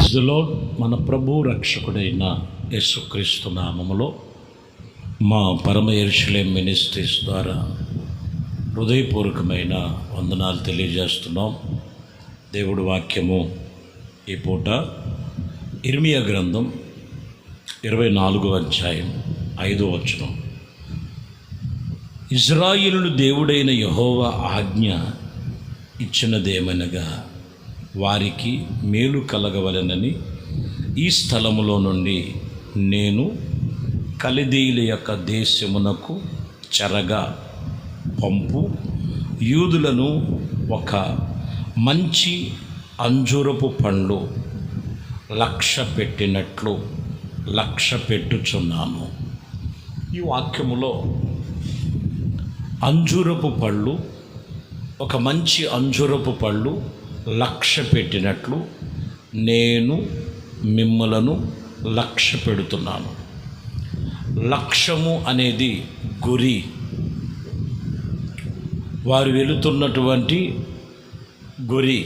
Praise the lord. మన ప్రభు రక్షకుడైన యేసుక్రీస్తు నామములో మా పరమ యెరూషలేం మినిస్ట్రీస్ ద్వారా హృదయపూర్వకమైన వందనాలు తెలియజేస్తున్నాం. దేవుడి వాక్యము ఈ పూట ఇర్మియా గ్రంథం 24వ అధ్యాయం 5వ వచనం. ఇజ్రాయేలు దేవుడైన యెహోవా ఆజ్ఞ ఇచ్చినదేమనగా, వారికి మేలు కలగవలెనని ఈ స్థలములో నుండి నేను కల్దీయుల యొక్క దేశమునకు చెరగా పంపు యూదులను ఒక మంచి అంజూరపు పండ్లు లక్ష్య పెట్టినట్లు లక్ష్య పెట్టుచున్నాను. ఈ వాక్యములో అంజూరపు పళ్ళు, ఒక మంచి అంజూరపు పళ్ళు లక్ష్య పెట్టినట్లు నేను మిమ్మలను లక్ష్య పెడుతున్నాను. లక్ష్యము అనేది గురి, వారు వెళుతున్నటువంటి గురి.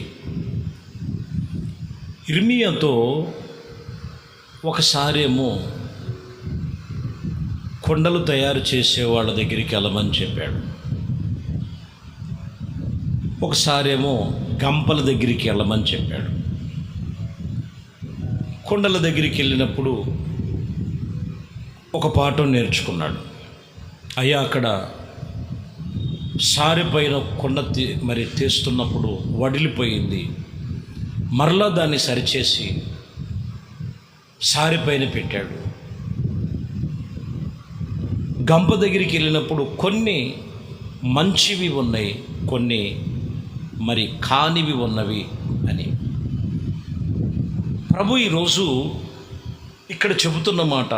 ఇర్మియాతో ఒకసారేమో కొండలు తయారు చేసే వాళ్ళ దగ్గరికి వెళ్ళమని చెప్పాడు, ఒకసారేమో గంపల దగ్గరికి వెళ్ళమని చెప్పాడు. కొండల దగ్గరికి వెళ్ళినప్పుడు ఒక పాఠం నేర్చుకున్నాడు. అయ్యా, అక్కడ సారె పైన కొండ తీస్తున్నప్పుడు వడిలిపోయింది, మరలా దాన్ని సరిచేసి సారె పైన పెట్టాడు. గంప దగ్గరికి వెళ్ళినప్పుడు కొన్ని మంచివి ఉన్నాయి, కొన్ని మరి కానివి ఉన్నవి అని ప్రభు ఈరోజు ఇక్కడ చెబుతున్న మాట,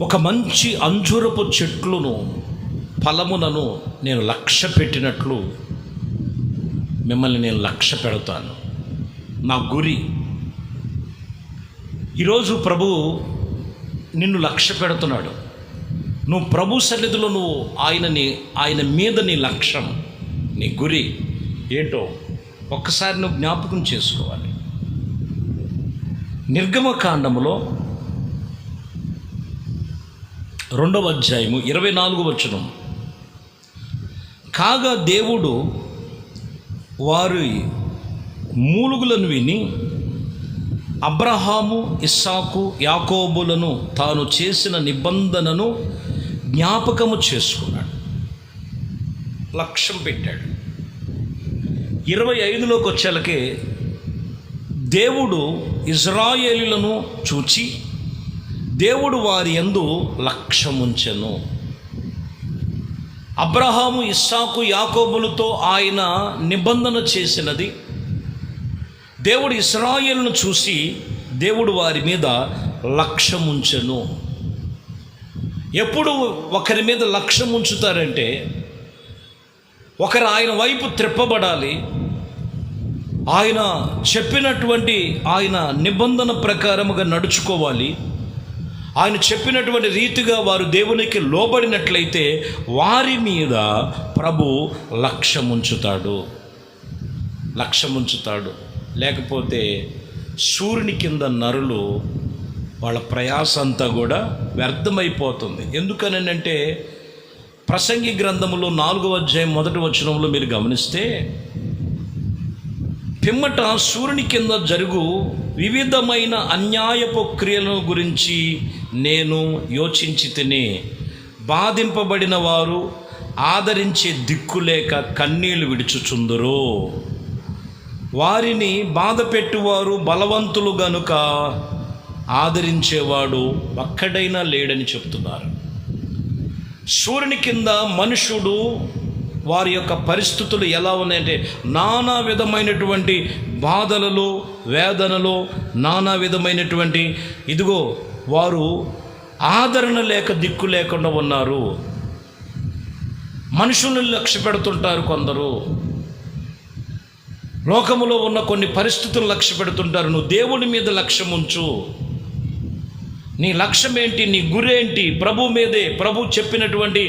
ఒక మంచి అంజూరపు చెట్లును ఫలములను నేను లక్ష్య పెట్టినట్లు మిమ్మల్ని నేను లక్ష్య పెడతాను. నా గురి. ఈరోజు ప్రభు నిన్ను లక్ష్య పెడుతున్నాడు. నువ్వు ప్రభు సన్నిధిలో నువ్వు ఆయన మీద నీ లక్ష్యం, నీ గురి ఏంటో ఒక్కసారి నువ్వు జ్ఞాపకం చేసుకోవాలి. నిర్గమకాండములో 2వ అధ్యాయము 24వ వచనం. కాగా దేవుడు వారి మూలుగులను విని అబ్రహాము, ఇస్సాకు, యాకోబులను తాను చేసిన నిబంధనను జ్ఞాపకము చేసుకున్నాడు, లక్ష్యం పెట్టాడు. 25లోకి వచ్చేలకే దేవుడు ఇజ్రాయేలులను చూచి దేవుడు వారి యందు లక్ష్యముంచెను. అబ్రహాము, ఇస్సాకు, యాకోబులతో ఆయన నిబంధన చేసినది దేవుడు ఇశ్రాయేలును చూసి దేవుడు వారి మీద లక్ష్యముంచెను. ఎప్పుడు ఒకరి మీద లక్ష్యం ఉంచుతారంటే, ఒకరు ఆయన వైపు త్రిప్పబడాలి, ఆయన చెప్పినటువంటి ఆయన నిబంధన ప్రకారముగా నడుచుకోవాలి, ఆయన చెప్పినటువంటి రీతిగా వారు దేవునికి లోబడినట్లయితే వారి మీద ప్రభు లక్ష్యముంచుతాడు. లేకపోతే సూర్యుని కింద నరులు వాళ్ళ ప్రయాస అంతా కూడా వ్యర్థమైపోతుంది. ఎందుకనంటే ప్రసంగి గ్రంథములో 4వ అధ్యాయం 1వ వచనంలో మీరు గమనిస్తే, పిమ్మట సూర్యుని కింద జరుగు వివిధమైన అన్యాయపు క్రియలను గురించి నేను యోచించి తిని, బాధింపబడిన వారు ఆదరించే దిక్కులేక కన్నీళ్లు విడుచుచుందురు, వారిని బాధ పెట్టువారు బలవంతులు గనుక ఆదరించేవాడు ఒక్కడైనా లేడని చెప్తున్నారు. సూర్యుని కింద మనుషుడు వారి యొక్క పరిస్థితులు ఎలా ఉన్నాయంటే, నానా విధమైనటువంటి బాధలలో, వేదనలో, నానా విధమైనటువంటి ఇదిగో వారు ఆదరణ లేక దిక్కు లేకుండా ఉన్నారు. మనుషులను లక్ష్య పెడుతుంటారు కొందరు, లోకములో ఉన్న కొన్ని పరిస్థితులు లక్ష్య పెడుతుంటారు. నువ్వు దేవుని మీద లక్ష్యం ఉంచు. నీ లక్ష్యం ఏంటి? నీ గురి ఏంటి? ప్రభు మీదే. ప్రభు చెప్పినటువంటి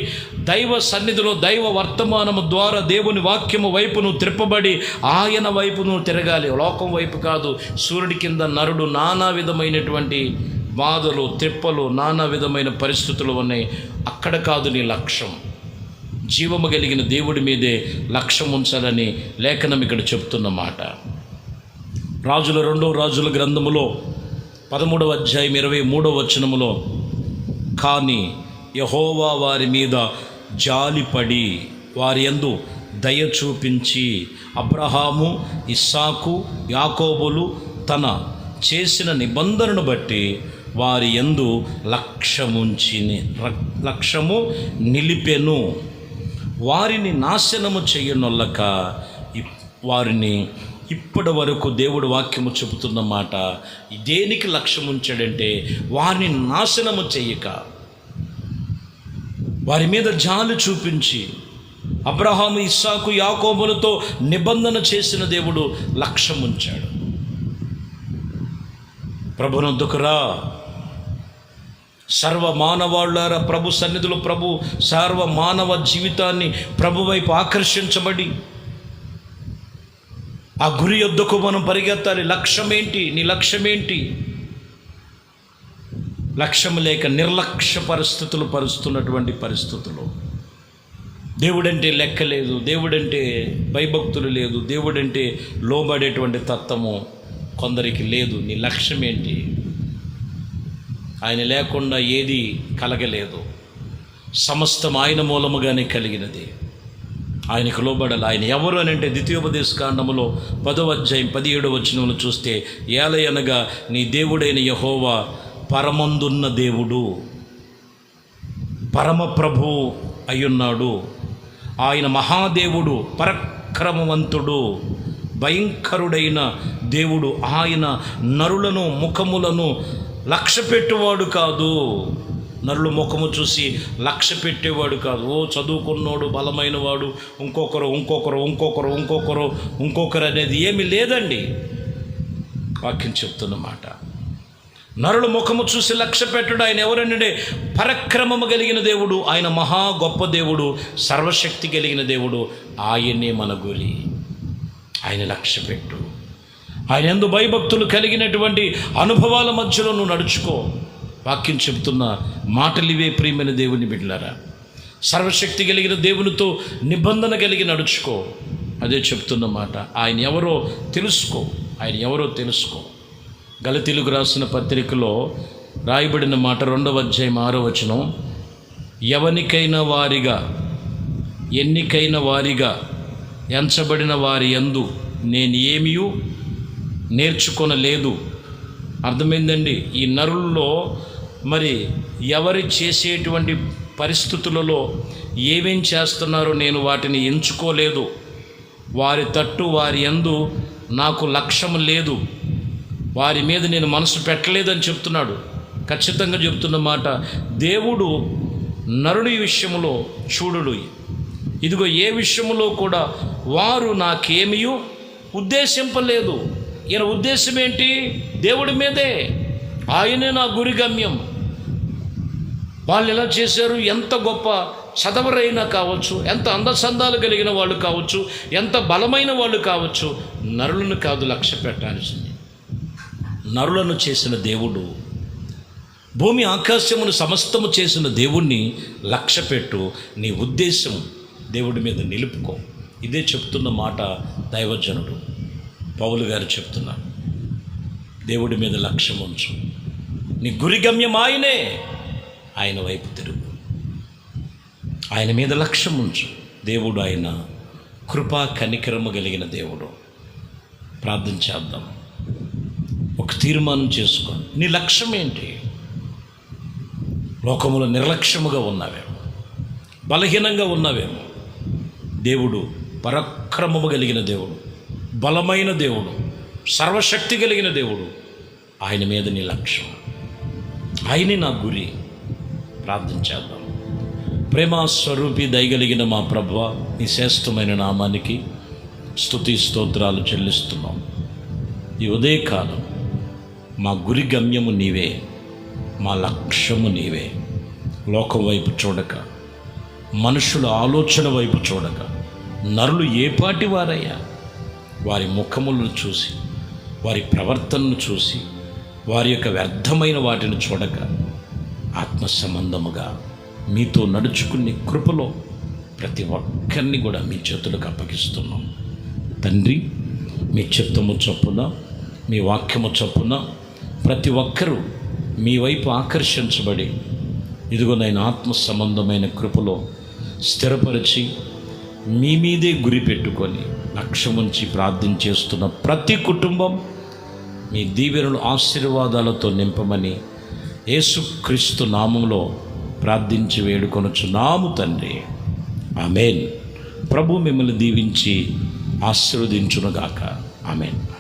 దైవ సన్నిధిలో దైవ వర్తమానము ద్వారా దేవుని వాక్యము వైపు నువ్వు త్రిప్పబడి ఆయన వైపు నువ్వు తిరగాలి, లోకం వైపు కాదు. సూర్యుడి కింద నరుడు నానా విధమైనటువంటి బాధలు, తిప్పలు, నానా విధమైన పరిస్థితులు ఉన్నాయి. అక్కడ కాదు నీ లక్ష్యం. జీవము కలిగిన దేవుడి మీదే లక్ష్యం ఉంచాలని లేఖనం ఇక్కడ చెప్తున్న మాట. రాజుల గ్రంథములో 13వ అధ్యాయం 23వ వచనములో, కానీ యెహోవా వారి మీద జాలిపడి వారి యందు దయ చూపించి అబ్రహాము, ఇస్సాకు, యాకోబులు తన చేసిన నిబంధనను బట్టి వారి యందు లక్ష్యము నిలిపెను. వారిని నాశనము చెయ్యనొల్లక వారిని ఇప్పటి వరకు దేవుడు వాక్యము చెబుతున్న మాట, దేనికి లక్ష్యం ఉంచాడంటే వారిని నాశనము చెయ్యక వారి మీద జాలి చూపించి అబ్రహాము, ఇస్సాకు, యాకోబులతో నిబంధన చేసిన దేవుడు లక్ష్యం ఉంచాడు. ప్రభునొద్దకు రా, సర్వ మానవాళ్ళారా ప్రభు సన్నిధిలో, ప్రభు సర్వ మానవ జీవితాన్ని ప్రభు వైపు ఆకర్షించబడి ఆ గురి యొద్దకు మనం పరిగెత్తాలి. లక్ష్యం ఏంటి? నీ లక్ష్యం ఏంటి? లక్ష్యం లేక నిర్లక్ష్య పరిస్థితులు పరుస్తున్నటువంటి పరిస్థితులు, దేవుడంటే లెక్క లేదు, దేవుడంటే భయభక్తులు లేదు, దేవుడంటే లోబడేటువంటి తత్వము కొందరికి లేదు. నీ లక్ష్యం ఏంటి? ఆయన లేకుండా ఏది కలగలేదు. సమస్తం ఆయన మూలముగానే కలిగినది. ఆయనకు లోబడాలి. ఆయన ఎవరు అని అంటే ద్వితీయోపదేశ కాండములో 10వ అధ్యాయం 17వ వచనంలో చూస్తే, ఏలయనగా నీ దేవుడైన యెహోవా పరమందున్న దేవుడు, పరమ ప్రభు అయ్యున్నాడు. ఆయన మహాదేవుడు, పరాక్రమవంతుడు, భయంకరుడైన దేవుడు. ఆయన నరులను ముఖములను లక్ష్య పెట్టువాడు కాదు. నరులు ముఖము చూసి లక్ష్య పెట్టేవాడు కాదు. ఓ చదువుకున్నోడు, బలమైన వాడు, ఇంకొకరు అనేది ఏమీ లేదండి. వాక్యం చెప్తున్నమాట. నరులు ముఖము చూసి లక్ష్య పెట్టడు. ఆయన ఎవరంటే పరాక్రమము కలిగిన దేవుడు, ఆయన మహా గొప్ప దేవుడు, సర్వశక్తి కలిగిన దేవుడు. ఆయనే మన గురి. ఆయన లక్ష్య పెట్టు. ఆయన యందు భయభక్తులు కలిగినటువంటి అనుభవాల మధ్యలో నువ్వు నడుచుకో. వాక్యం చెబుతున్న మాటలు ఇవే ప్రియమైన దేవుని బిడ్డలారా. సర్వశక్తి కలిగిన దేవునితో నిబంధన కలిగి నడుచుకో. అదే చెప్తున్న మాట. ఆయన ఎవరో తెలుసుకో. గలతీయులకు రాసిన పత్రికలో రాయబడిన మాట 2వ అధ్యాయం 6వ వచనం, ఎన్నికైన వారిగా ఎంచబడిన వారి యందు నేను ఏమీ నేర్చుకొనలేదు. అర్థమైందండి? ఈ నరుల్లో మరి ఎవరి చేసేటువంటి పరిస్థితులలో ఏమేం చేస్తున్నారో నేను వాటిని ఎంచుకోలేదు. వారి యందు నాకు లక్ష్యం లేదు, వారి మీద నేను మనసు పెట్టలేదని చెప్తున్నాడు. ఖచ్చితంగా చెప్తున్న మాట. దేవుడు నరుడి విషయంలో చూడుడు, ఇదిగో ఏ విషయంలో కూడా వారు నాకేమీ ఉద్దేశింపలేదు. ఈయన ఉద్దేశం ఏంటి? దేవుడి మీదే. ఆయనే నా గురి గమ్యం. వాళ్ళు ఎలా చేశారు? ఎంత గొప్ప చదవరైనా కావచ్చు, ఎంత అందచందాలు కలిగిన వాళ్ళు కావచ్చు, ఎంత బలమైన వాళ్ళు కావచ్చు, నరులను కాదు లక్ష్య పెట్టాల్సింది. నరులను చేసిన దేవుడు, భూమి ఆకాశమును సమస్తము చేసిన దేవుణ్ణి లక్ష్య పెట్టు. నీ ఉద్దేశం దేవుడి మీద నిలుపుకో. ఇదే చెప్తున్న మాట దైవజనుడు పౌలు గారు చెప్తున్నారు. దేవుడి మీద లక్ష్యం ఉంచు. నీ గురి గమ్యం ఆయనే. ఆయన వైపు తిరుగు. ఆయన మీద లక్ష్యం ఉంచు. దేవుడు ఆయన కృపా కనికరము కలిగిన దేవుడు. ప్రార్థన చేద్దాం. ఒక తీర్మానం చేసుకో. నీ లక్ష్యం ఏంటి? లోకములో నిర్లక్ష్యముగా ఉన్నావేమో, బలహీనంగా ఉన్నావేమో. దేవుడు పరాక్రమము కలిగిన దేవుడు, బలమైన దేవుడు, సర్వశక్తి కలిగిన దేవుడు. ఆయన మీద నీ లక్ష్యం, ఆయనే నా గురి. ప్రార్థన చేద్దాం. ప్రేమ స్వరూపి దయగలిగిన మా ప్రభువా, నీ శ్రేష్టమైన నామానికి స్తుతి స్తోత్రాలు చెల్లిస్తున్నాం. ఈ ఉదయకాలం మా గురి గమ్యము నీవే. మా లక్ష్యము నీవే. లోకం వైపు చూడక, మనుషుల ఆలోచన వైపు చూడక, నరులు ఏపాటి వారయ్యా, వారి ముఖములను చూసి, వారి ప్రవర్తనను చూసి, వారి యొక్క వ్యర్థమైన వాటిని చూడక, ఆత్మ సంబంధముగా మీతో నడుచుకునే కృపలో ప్రతి ఒక్కరిని కూడా మీ చేతులకు అప్పగిస్తున్నాం తండ్రి. మీ చిత్తము చొప్పున, మీ వాక్యము చొప్పున ప్రతి ఒక్కరూ మీ వైపు ఆకర్షించబడి, ఇదిగో నేను ఆత్మ సంబంధమైన కృపలో స్థిరపరిచి మీ మీదే గురి పెట్టుకొని లక్ష్యముంచి ప్రార్థన చేస్తున్న ప్రతి కుటుంబం మీ దీవెనలు ఆశీర్వాదాలతో నింపమని యేసుక్రీస్తు నామములో ప్రార్థించి వేడుకొనుచున్నాము తండ్రి. ఆమేన్. ప్రభు మిమ్మల్ని దీవించి ఆశీర్వదించునుగాక. ఆమేన్.